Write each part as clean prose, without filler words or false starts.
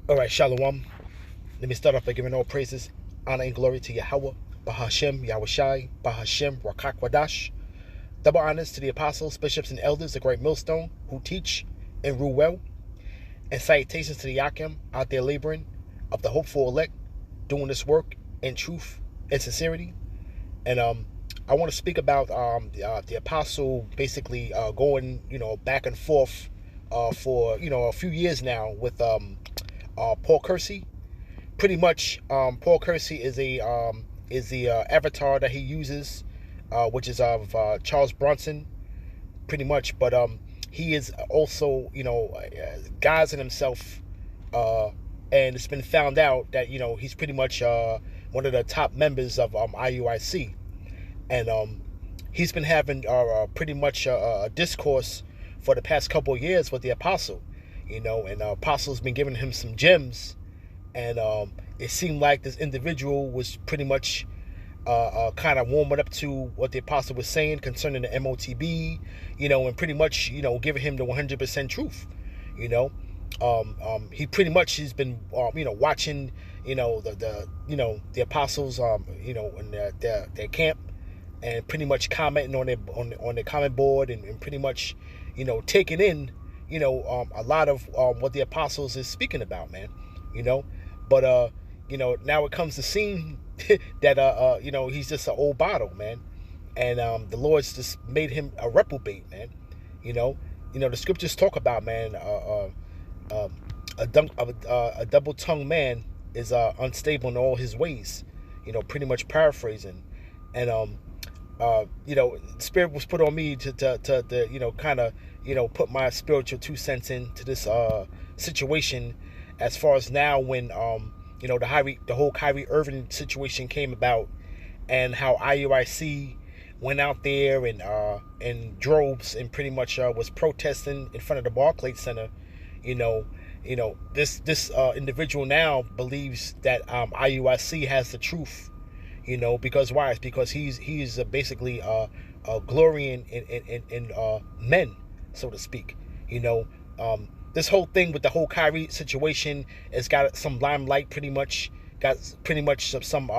All right, Shalom. Let me start off by giving all praises, honor, and glory to Yahweh, Bahashem, Yahushai, Bahashem, Rakak Wadash. Double honors to the apostles, bishops, and elders, the great millstone, who teach and rule well. And salutations to the Yakim out there laboring of the hopeful elect, doing this work in truth and sincerity. And I want to speak about the apostle basically going, back and forth for, a few years now with Paul Kersey. Pretty much, Paul Kersey is the avatar that he uses, which is of Charles Bronson, pretty much. But he is also, guising himself, and it's been found out that he's pretty much one of the top members of IUIC, and he's been having pretty much a discourse for the past couple of years with the apostle, and the apostle's been giving him some gems. And it seemed like this individual was pretty much kind of warming up to what the apostle was saying concerning the MOTB, and pretty much, giving him the 100% truth. He pretty much has been, watching, the apostles, in their camp, and pretty much commenting on their comment board, and pretty much, taking in, a lot of what the apostles is speaking about, man. But now it comes to seem that he's just an old bottle, man, and the Lord's just made him a reprobate, man. The scriptures talk about, man, a double-tongued man is unstable in all his ways. Pretty much paraphrasing, and Spirit was put on me to kind of put my spiritual 2 cents into this situation. As far as now, when the whole Kyrie Irving situation came about, and how IUIC went out there and in droves and pretty much was protesting in front of the Barclays Center, this individual now believes that IUIC has the truth, because why? It's because he's basically glorying in men, so to speak, This whole thing with the whole Kyrie situation has got some limelight, got some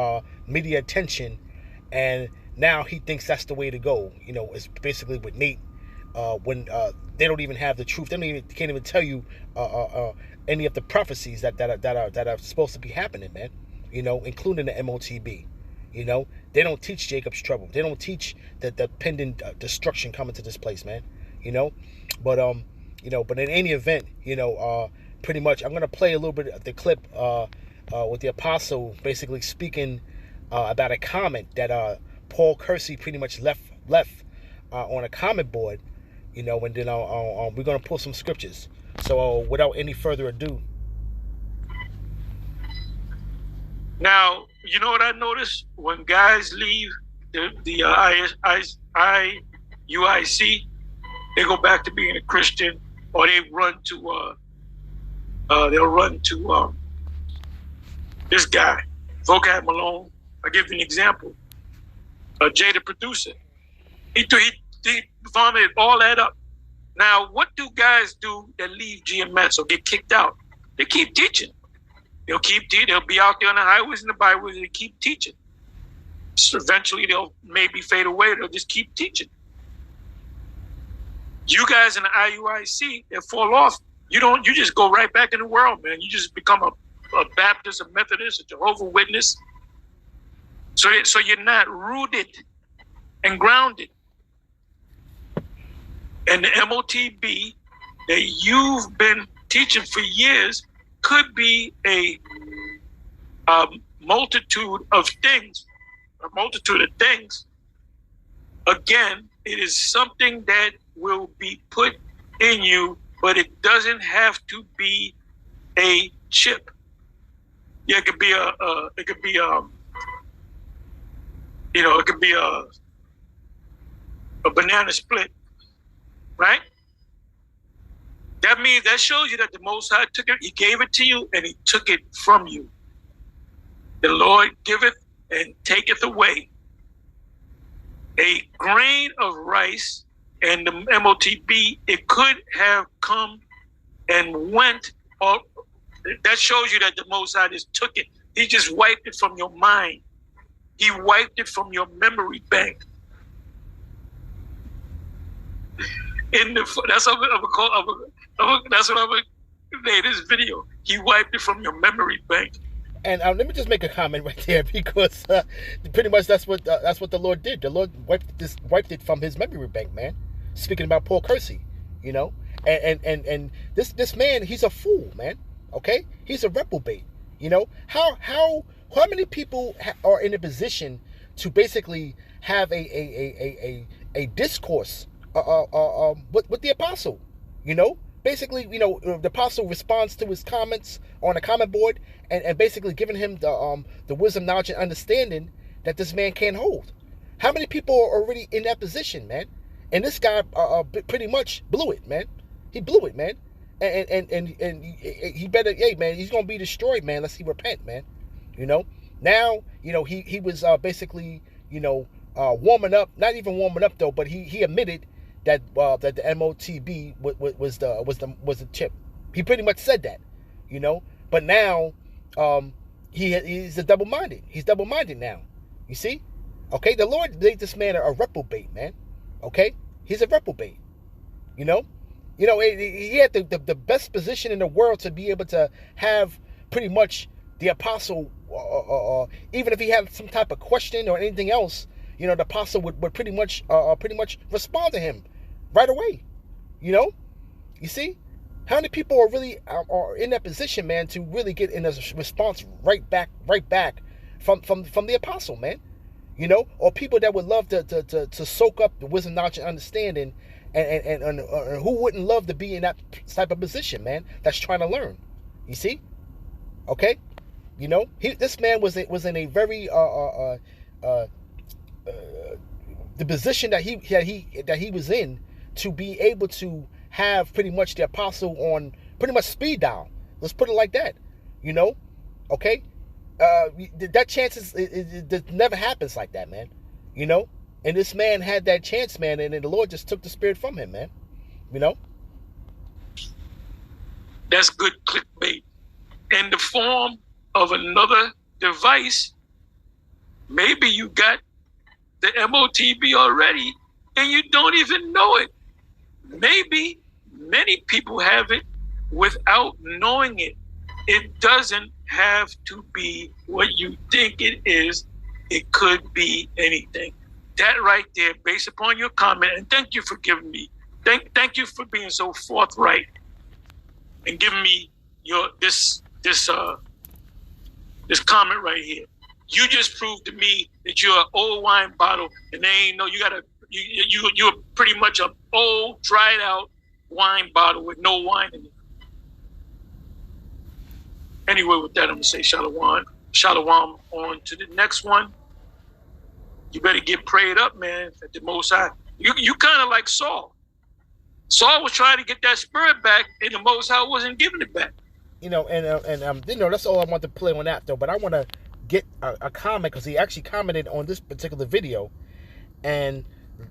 media attention, and now he thinks that's the way to go. It's basically with Nate, when they don't even have the truth. They can't even tell you any of the prophecies that are supposed to be happening, man. Including the MOTB. They don't teach Jacob's trouble. They don't teach the pending destruction coming to this place, man. But in any event, pretty much, I'm going to play a little bit of the clip with the apostle basically speaking about a comment that Paul Kersey pretty much left on a comment board, and then we're going to pull some scriptures. So without any further ado. Now, you know what I noticed? When guys leave the IUIC, they go back to being a Christian, or they run to this guy, Vocab Malone. I'll give you an example. Jay the producer. He vomited all that up. Now, what do guys do that leave GMS or get kicked out? They keep teaching. They'll be out there on the highways and the byways and they keep teaching. So eventually they'll maybe fade away. They'll just keep teaching. You guys in the IUIC that fall off, you just go right back in the world, man. You just become a Baptist, a Methodist, a Jehovah's Witness. So you're not rooted and grounded. And the MOTB that you've been teaching for years could be a multitude of things. Again, it is something that will be put in you, but it doesn't have to be a chip. Yeah, it could be a banana split, right? That shows you that the Most High took it. He gave it to you, and He took it from you. The Lord giveth and taketh away. A grain of rice and the MOTB, it could have come and went, or That shows you that the Most High just took it. He just wiped it from your mind. He wiped it from your memory bank. That's what I'm gonna name this video. He wiped it from your memory bank. And let me just make a comment right there, because pretty much that's what the Lord did. The Lord wiped it from his memory bank, man. Speaking about Paul Kersey, you know, and this man, he's a fool, man. Okay, he's a reprobate. You know, how many people are in a position to basically have a discourse with the apostle? You know, basically, you know, the apostle responds to his comments on a comment board, and basically giving him the wisdom, knowledge, and understanding that this man can't hold. How many people are already in that position, man? And this guy pretty much blew it, man. He blew it, man. And he better, hey, man, he's gonna be destroyed, man, unless he repent, man. You know. Now, you know, he was basically, you know, warming up. Not even warming up though, but he admitted that that the MOTB was the chip. He pretty much said that, you know. But now, he's a double-minded. He's double-minded now. You see? Okay, the Lord made this man a reprobate, man. Okay, he's a reprobate. You know. You know, he had the best position in the world to be able to have pretty much the apostle, even if he had some type of question or anything else, you know, the apostle would pretty much respond to him right away. You know, you see, how many people are really are in that position, man, to really get in a response right back from the apostle, man. You know, or people that would love to soak up the wisdom, knowledge, and understanding. And who wouldn't love to be in that type of position, man? That's trying to learn. You see? Okay? You know, this man was in a very the position that he was in, to be able to have pretty much the apostle on pretty much speed dial. Let's put it like that. You know? Okay? That chance it never happens like that, man. You know? And this man had that chance, man, and the Lord just took the spirit from him, man. You know? That's good clickbait. In the form of another device, maybe you got the MOTB already and you don't even know it. Maybe many people have it without knowing it. It doesn't have to be what you think it is. It could be anything. That right there, based upon your comment, and thank you for giving me, thank you for being so forthright and giving me this comment right here. You just proved to me that you're an old wine bottle, and they ain't know you're pretty much an old, dried out wine bottle with no wine in it. Anyway, with that, I'm gonna say shalom. Shalom on to the next one. You better get prayed up, man, at the Most High. You kind of like Saul. Saul was trying to get that spirit back, and the Most High wasn't giving it back. You know, and you know, that's all I want to play on that, though. But I want to get a comment, because he actually commented on this particular video, and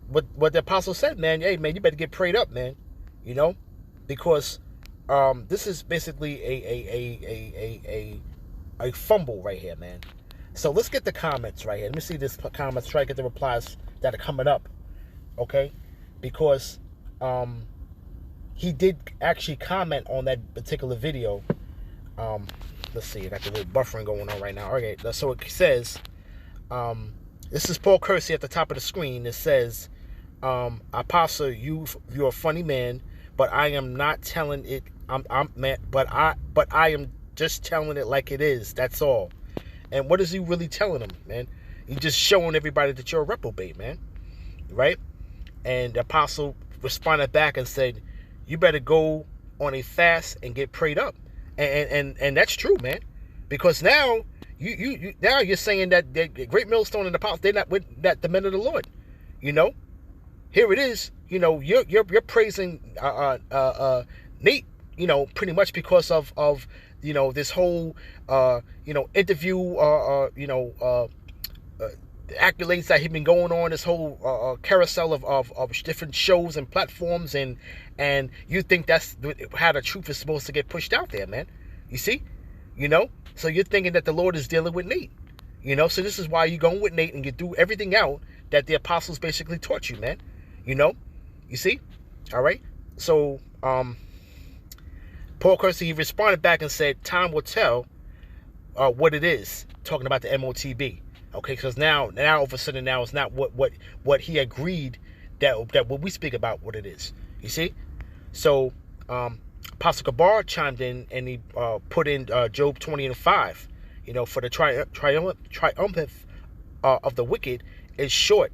what the apostle said, man. Hey, man, you better get prayed up, man. You know, because this is basically a fumble right here, man. So let's get the comments right here. Let me see this comments. Try to get the replies that are coming up, okay? Because he did actually comment on that particular video. Let's see. I got the little buffering going on right now. Okay, so it says, this is Paul Kersey at the top of the screen. It says, Apostle, you're a funny man, but I am not telling it. But I am just telling it like it is. That's all. And what is he really telling them, man? He's just showing everybody that you're a reprobate, man. Right? And the apostle responded back and said, you better go on a fast and get prayed up. And that's true, man. Because now you're saying that the Great Millstone and the apostle, they're not with that the men of the Lord. You know? Here it is, you know, you're praising Nate, you know, pretty much because of you know, this whole, you know, interview, you know, accolades that have been going on, this whole carousel of different shows and platforms, and you think that's how the truth is supposed to get pushed out there, man. You see? So you're thinking that the Lord is dealing with Nate. So this is why you're going with Nate and you do everything out that the apostles basically taught you, man. You see? All right? So, Paul Kersey, he responded back and said, time will tell what it is, talking about the MOTB. Okay, because now all of a sudden now it's not what he agreed that what we speak about what it is. You see? So, Apostle Kabar chimed in and he put in Job 20:5. For the triumph of the wicked is short,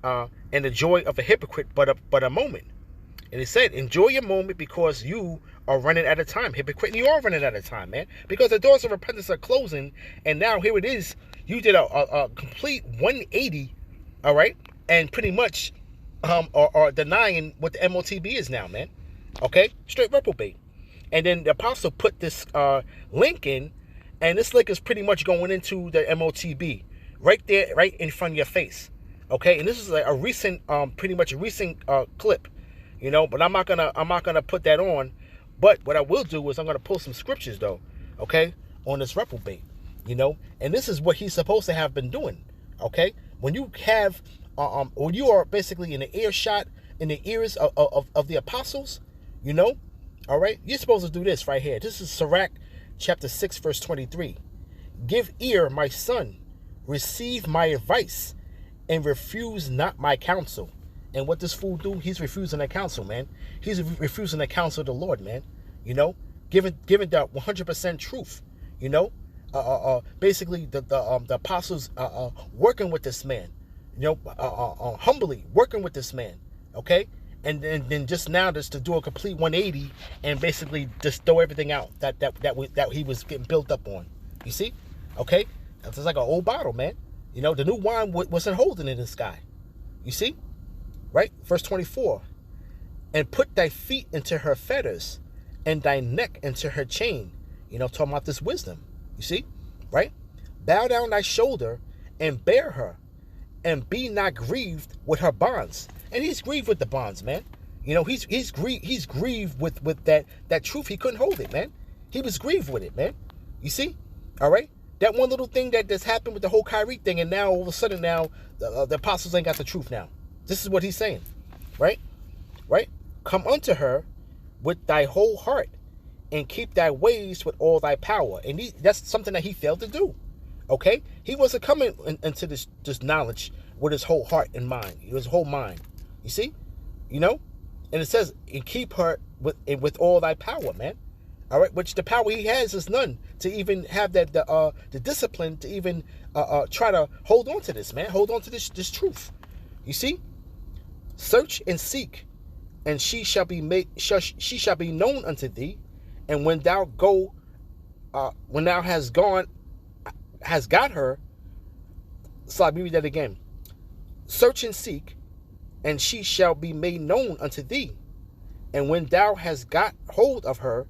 and the joy of a hypocrite but a moment. And it said, enjoy your moment because you are running out of time. Hypocrite, you are running out of time, man. Because the doors of repentance are closing, and now here it is. You did a complete 180, all right? And pretty much are denying what the MOTB is now, man. Okay? Straight reprobate. And then the apostle put this link in, and this link is pretty much going into the MOTB. Right there, right in front of your face. Okay? And this is like a recent, pretty much a recent clip. But I'm not gonna put that on. But what I will do is I'm gonna pull some scriptures though, okay, on this reprobate, and this is what he's supposed to have been doing, okay. When you have, when you are basically in the earshot, in the ears of the apostles, all right, you're supposed to do this right here. This is Sirach chapter 6 verse 23. Give ear, my son, receive my advice, and refuse not my counsel. And what this fool do? He's refusing the counsel, man. He's refusing the counsel of the Lord, man. Giving the 100% truth. Basically the apostles working with this man. Humbly working with this man. Okay, and then just now just to do a complete 180 and basically just throw everything out that he was getting built up on. You see? Okay, it's like an old bottle, man. The new wine wasn't holding in this guy. You see? Right? Verse 24. And put thy feet into her fetters and thy neck into her chain. Talking about this wisdom. You see? Right? Bow down thy shoulder and bear her, and be not grieved with her bonds. And he's grieved with the bonds, man. He's grieved with that truth. He couldn't hold it, man. He was grieved with it, man. You see? All right? That one little thing that's happened with the whole Kyrie thing, and now all of a sudden now the apostles ain't got the truth now. This is what he's saying, right? Right? Come unto her with thy whole heart, and keep thy ways with all thy power. And that's something that he failed to do. Okay? He wasn't coming into this knowledge with his whole heart and mind, his whole mind. You see? And it says, and keep her with all thy power, man. All right, which the power he has is none to even have the discipline to even try to hold on to this, man. Hold on to this truth. You see? Search and seek, and she shall be known unto thee. And when thou hast got her. So let me read that again. Search and seek, and she shall be made known unto thee. And when thou hast got hold of her,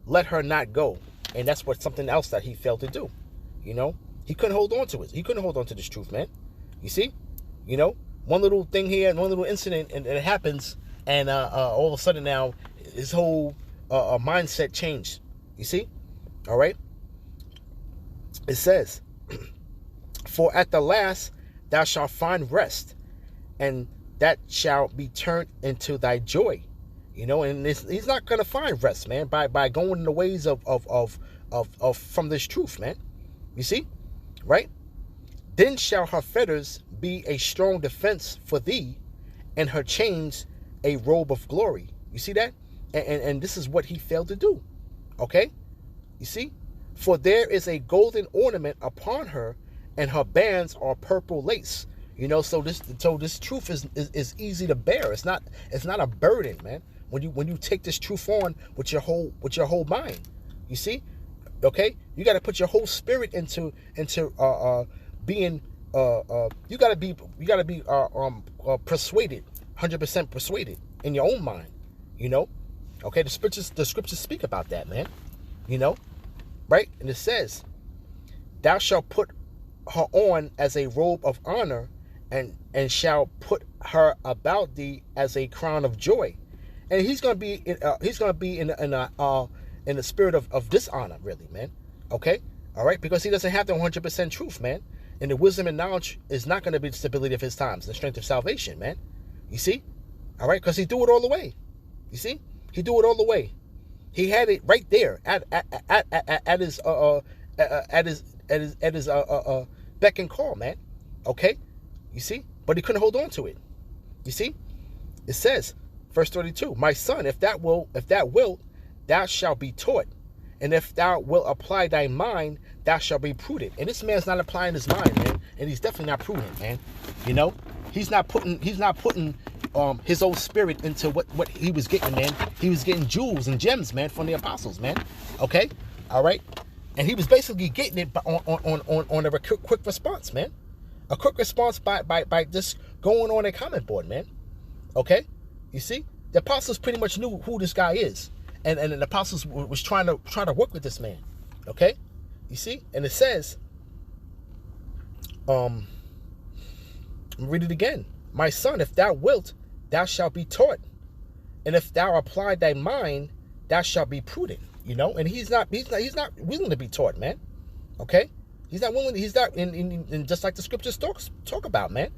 let her not go. And that's something else that he failed to do. He couldn't hold on to it. He couldn't hold on to this truth, man. You see? One little thing here and one little incident, and it happens, and all of a sudden now his whole mindset changed. You see? All right? It says, for at the last thou shalt find rest, and that shall be turned into thy joy. And he's not gonna find rest, man, by going in the ways of from this truth, man. You see? Right? Then shall her fetters be a strong defense for thee, and her chains a robe of glory. You see that? And this is what he failed to do. Okay? You see? For there is a golden ornament upon her, and her bands are purple lace. So this truth is easy to bear. It's not a burden, man. When you take this truth on with your whole mind. You see? Okay? You got to put your whole spirit into being you gotta be persuaded, 100% persuaded in your own mind. Okay, the scriptures speak about that, man. Right? And it says, thou shalt put her on as a robe of honor, and shall put her about thee as a crown of joy. And he's gonna be in the spirit of dishonor, really, man. Okay? All right? Because he doesn't have the 100% truth, man. And the wisdom and knowledge is not going to be the stability of his times, the strength of salvation, man. You see? All right? Because he threw it all away. You see? He threw it all away. He had it right there at his beck and call, man. Okay? You see? But he couldn't hold on to it. You see? It says, verse 32, my son, if thou wilt, thou shalt be taught. And if thou wilt apply thy mind, thou shalt be prudent. And this man's not applying his mind, man. And he's definitely not prudent, man. You know? He's not putting his own spirit into what he was getting, man. He was getting jewels and gems, man, from the apostles, man. Okay? All right? And he was basically getting it on a quick response, man. A quick response by just going on a comment board, man. Okay? You see? The apostles pretty much knew who this guy is. And the apostles was trying to work with this man. Okay? You see? And it says, read it again. My son, if thou wilt, thou shalt be taught. And if thou apply thy mind, thou shalt be prudent. You know? And he's not willing to be taught, man. Okay? He's not willing. He's not, and just like the scriptures talk about, man.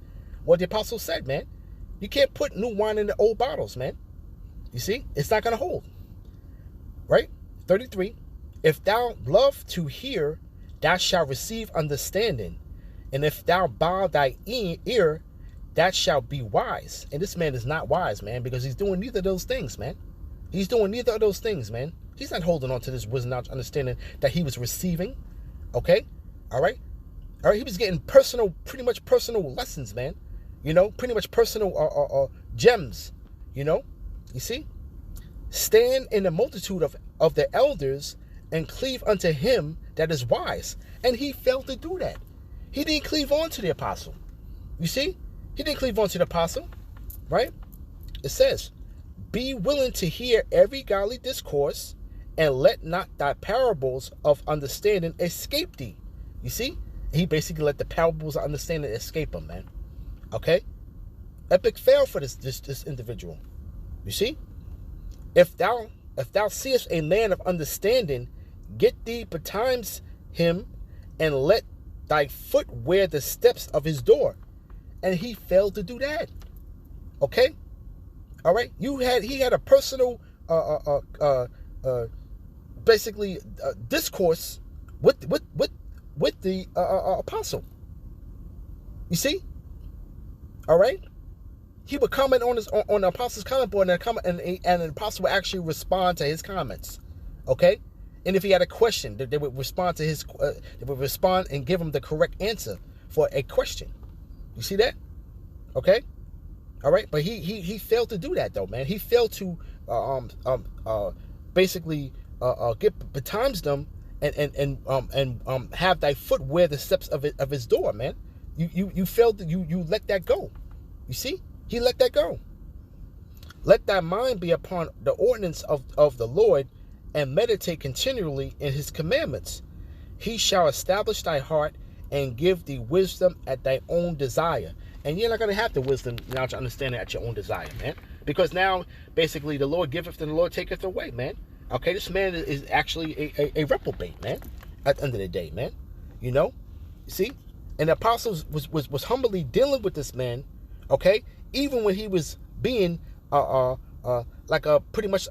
What the apostles said, man. You can't put new wine in the old bottles, man. You see? It's not going to hold. Right? 33. If thou love to hear, thou shalt receive understanding. And if thou bow thy ear, that shall be wise. And this man is not wise, man, because he's doing neither of those things, man. He's doing neither of those things, man. He's not holding on to this wisdom, knowledge, understanding that he was receiving. Okay? All right? All right? He was getting pretty much personal lessons, man. You know? Pretty much personal gems. You know? You see? Stand in the multitude of the elders and cleave unto him that is wise. And he failed to do that. He didn't cleave on to the apostle. You see? He didn't cleave on to the apostle. Right? It says, be willing to hear every godly discourse, and let not thy parables of understanding escape thee. You see? He basically let the parables of understanding escape him, man. Okay? Epic fail for this individual. You see? If thou seest a man of understanding, get thee betimes him, and let thy foot wear the steps of his door. And he failed to do that. Okay? All right? He had a personal basically discourse with the apostle. You see? All right? He would comment on the apostle's comment board, and the apostle would actually respond to his comments. Okay? And if he had a question, they would respond to they would respond and give him the correct answer for a question. You see that? Okay? All right? But he failed to do that, though, man. He failed to basically get betimes them and have thy foot wear the steps of his door, man. You failed to, you let that go. You see? He let that go. Let thy mind be upon the ordinance of the Lord, and meditate continually in his commandments. He shall establish thy heart and give thee wisdom at thy own desire. And you're not going to have the wisdom now to understand it at your own desire, man. Because now, basically, the Lord giveth and the Lord taketh away, man. Okay, this man is actually a reprobate, man, at the end of the day, man. You know? You see? And the apostles was humbly dealing with this man, okay? Even when he was being like a pretty much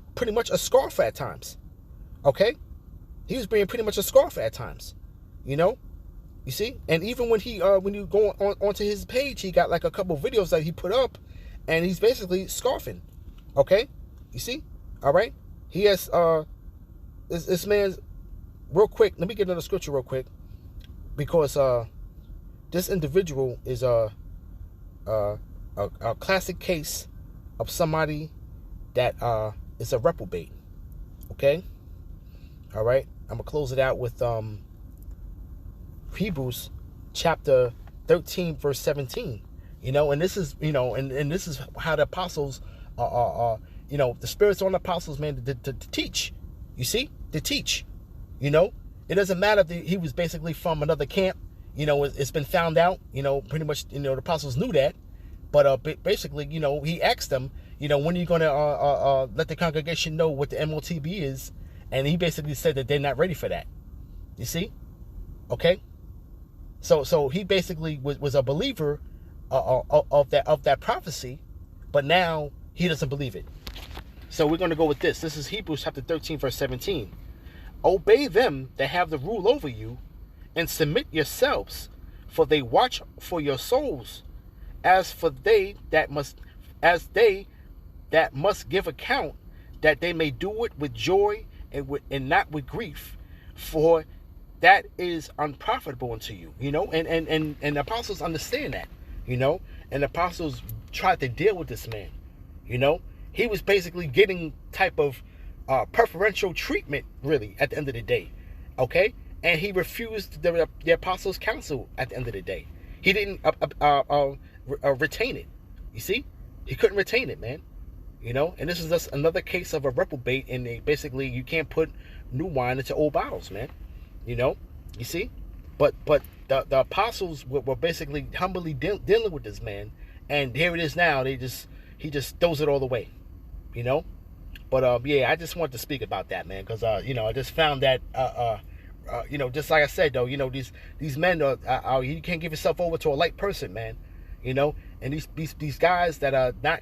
a scoffer at times. Okay? He was being pretty much a scoffer at times. You know? You see? And even when when you go onto his page, he got like a couple videos that he put up, and he's basically scoffing. Okay? You see? All right? He has this man's real quick. Let me get another scripture real quick, because this individual is a classic case of somebody that is a reprobate. Okay? All right? I'm going to close it out with Hebrews chapter 13, verse 17. You know, and this is, you know, and this is how the apostles you know, the Spirit's on the apostles, man, to teach. You see? To teach. You know? It doesn't matter if he was basically from another camp. You know, it's been found out. You know, pretty much, you know, the apostles knew that. But basically, you know, he asked them, you know, when are you going to let the congregation know what the MOTB is? And he basically said that they're not ready for that. You see? Okay? So he basically was a believer of that prophecy, but now he doesn't believe it. So we're going to go with this. This is Hebrews chapter 13, verse 17. Obey them that have the rule over you, and submit yourselves, for they watch for your souls, as they that must give account, that they may do it with joy and not with grief, for that is unprofitable unto you. And the apostles understand that, and the apostles tried to deal with this man. He was basically getting type of preferential treatment, really, at the end of the day. Okay? And he refused the apostles' counsel at the end of the day. He didn't retain it. You see? He couldn't retain it, man. And this is just another case of a reprobate, and basically you can't put new wine into old bottles, man. You see? But the apostles were basically humbly dealing with this man, and here it is now. He just throws it all away, But yeah, I just wanted to speak about that, man, because I just found that just like I said, though, these men are you can't give yourself over to a light person, man. And these guys that are not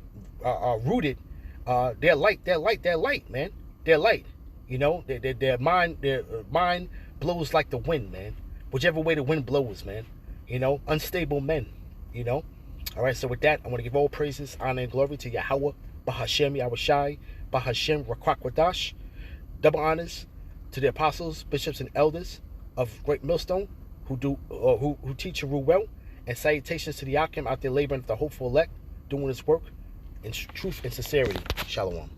rooted, they're light, man. They're light. Their mind blows like the wind, man. Whichever way the wind blows, man. Unstable men. All right. So with that, I want to give all praises, honor, and glory to Yahweh, Bahashem Yahushai, Bahashem Rakwadash. Double honors to the apostles, bishops, and elders of Great Millstone who teach and rule well, and salutations to the Akim out there laboring for the hopeful elect, doing his work in truth and sincerity. Shalom.